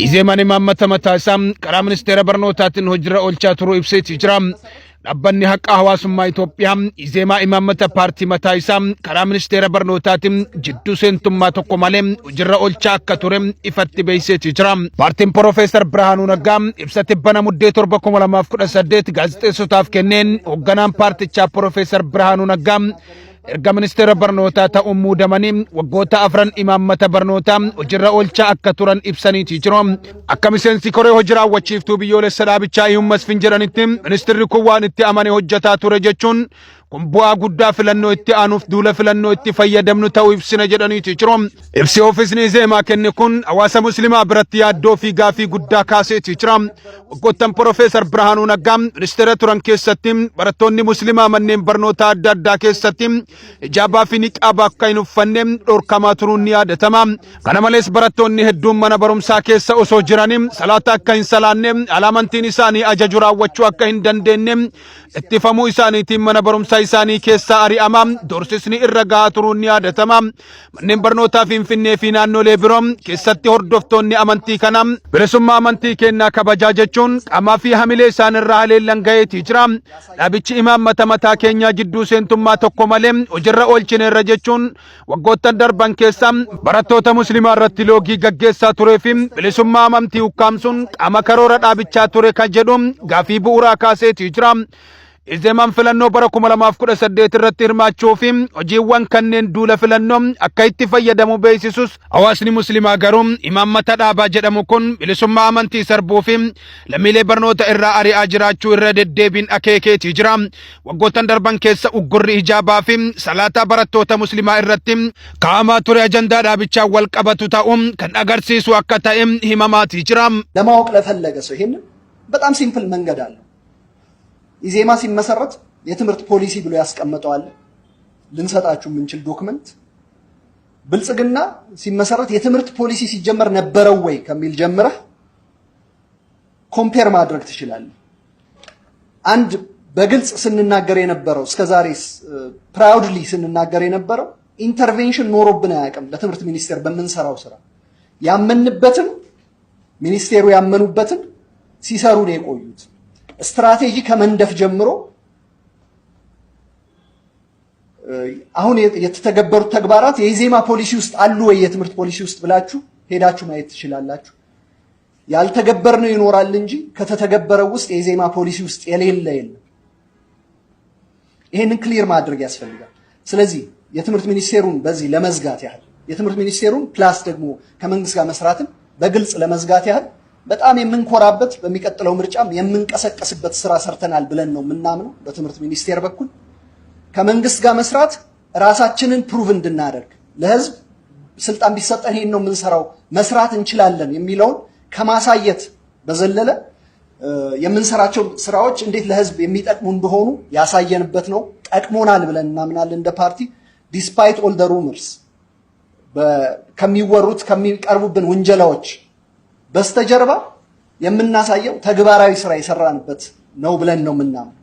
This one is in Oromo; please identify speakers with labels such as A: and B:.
A: ኢዜማን ማመተ መታሳም ቀራ ሚኒስቴር በርኖታትን ሆጅራ ኦልቻ ቱሩ ኢብሴት ይጅራም ዳባኒ ሐቃ ሐዋሱማ ኢትዮጵያ ኢዜማ ኢማመተ ፓርቲ መታይሳም ቀራ ሚኒስቴር በርኖታትን ጅዱ ሴንቱማ ተቆማለም ሆጅራ ኦልቻ አከቱረም ኢፈት በይሴት ይጅራም ፓርቲን ፕሮፌሰር ብርሃኑ ነጋም ኢብሰት በና ሙዴ ቶርባ ኮመላማፍ ኩደሰዴት ጋዜጤሶታፍ ከነን ኦገናም ፓርቲቻ ፕሮፌሰር ብርሃኑ ነጋም erga ministeera barnoota ta'uu damanii waggoota afran imaammata barnoota hojirra oolchaa akka turan ibsaniiti jiru akka miseensi koree hojii raawwachiiftuu biyyoolessa dhaabichaa Iyumas Finjiranitti ministeerri kun waan itti amane hojjetaa ture jechuun kun bu'aa guddaa filannoo itti aanuuf duula filannoo itti fayyadamnu ta'uu ibsina jedhaniiti jiru ibsi ofiisni Izeemaa kenne kun hawaasa muslimaa biratti yaaddoo fi gaafii guddaa kaaseeti jira waggoottan Profeesar Birhaanuu Naggaa ministeera turan keessatti barattoonni muslimaa manneen barnoota adda addaa keessatti ijaba fi niqaba akka hin uffanne dhorkamaa turuun ni yaadatama kana malees barattoonni hedduun mana barumsaa keessa osoo jiranii salaata akka hin salaanne alaamantiin isaanii ajaju raawwachuu akka hin dandeenye ittifamuu isaaniitiin mana barumsaa isaanii keessa ari'ama dorsisni irra gahaa turuun ni yaadatama manneen barnootaa Finfinnee fi naannolee biroo keessatti hordoftoonni amantii kana bilisummaa amantii kennaa kabajaa jechuun qaamaa fi hamilee isaan irraa haleellan gaheetii jira dhaabichi imaammata mataa keenyaa jidduu seentummaa tokko malee hojirra oolchine irra jechuun waggoottan darban keessa barattoota muslimaa irratti loogii gaggeessaa turee fi bilisummaa amantii ukkaamsuun qaama karoora dhaabichaa ture kan jedhu gaafii bu'uuraa kaaseetii jira Izeemaan filannoo bara 2018 irratti hirmaachuu fi hojiiwwan kanneen duula filannoo akka itti fayyadamu beeksisus hawaasni muslimaa garuu imaammata dhaabaa jedhamu kun bilisummaa amantii sarbuu fi lammiilee barnoota irraa ari'aa jiraachuu irra deddeebiin akeekeetii jira waggoottan darban keessa uggurri hijaabaa fi salaataa barattoota muslimaa irratti kaa'amaa ture ajandaa dhaabichaa wal qabatu ta'uun kan agarsiisu akka ta'e himamaatii jira
B: ለማወቅ ለፈለገ ሰው ይሄን በጣም ሲምፕል መንገድ አለ ኢዜማ ሲመሰረት የትምህርት ፖሊሲ ብሎ ያስቀመጠዋል ልንሰጣችሁ ምንችል ዶክመንት ብልጽግና ሲመሰረት የትምህርት ፖሊሲ ሲጀመር ነበረው ወይ ከሚል ጀምረህ ኮምፔር ማድረግ ትችላለህ አንድ በግልጽ ስንናገር የነበረው እስከዛሬስ ፕራውድሊ ስንናገር የነበረው ኢንተርቬንሽን ኖሮብን አያውቅም ለትምህርት ሚኒስቴር በመንሰራው ስራ ያመንበትን ሚኒስቴሩ ያመኑበትን ሲሰሩ ነው የቆዩት ስትራቴጂ ከመንደፍ ጀምሮ አሁን የተተገበሩ ተግባራት የኢዜማ ፖሊሲ ውስጥ አሉ ወይ የትምህርት ፖሊሲ ውስጥ ብላችሁ ሄዳችሁ ማየት ትችላላችሁ ያልተገበርነው ይኖራል እንጂ ከተተገበረው ውስጥ የኢዜማ ፖሊሲ ውስጥ የሌለ የለም ይሄንን ክሊር ማድረግ ያስፈልጋል ስለዚህ የትምህርት ሚኒስቴሩን በዚህ ለመዝጋት ያህል የትምህርት ሚኒስቴሩን ፕላስ ደግሞ ከመንግስት ጋር መስራትን በግልጽ ለመዝጋት ያህል በጣም የምንኮራበት በሚቀጥለው ምርጫም የምንቀሰቀስበት ስራ ሰርተናል ብለን ነው ምናምነው በትምህርት ሚኒስቴር በኩል ከመንግስት ጋር መስራት ራሳችንን ፕሩቭ እንድናደርግ ለህዝብ ስልጣን ቢሰጠን ይሄን ነው ምንሰራው መስራት እንችላለን የሚለውን ከማሳየት በዘለለ የምንሰራቸው ስራዎች እንዴት ለህዝብ የሚጠቅሙ እንደሆኑ ያሳየንበት ነው ጠቅሞናል ብለን እናምናለን እንደ ፓርቲ ዲስፓይት ኦል ዘ ሩመርስ ከሚወሩት ከሚቀርቡብን ወንጀላዎች በስተጀርባ የምናሳየው ተግባራዊ ስራ የሰራንበት ነው ብለን ነው ምናምን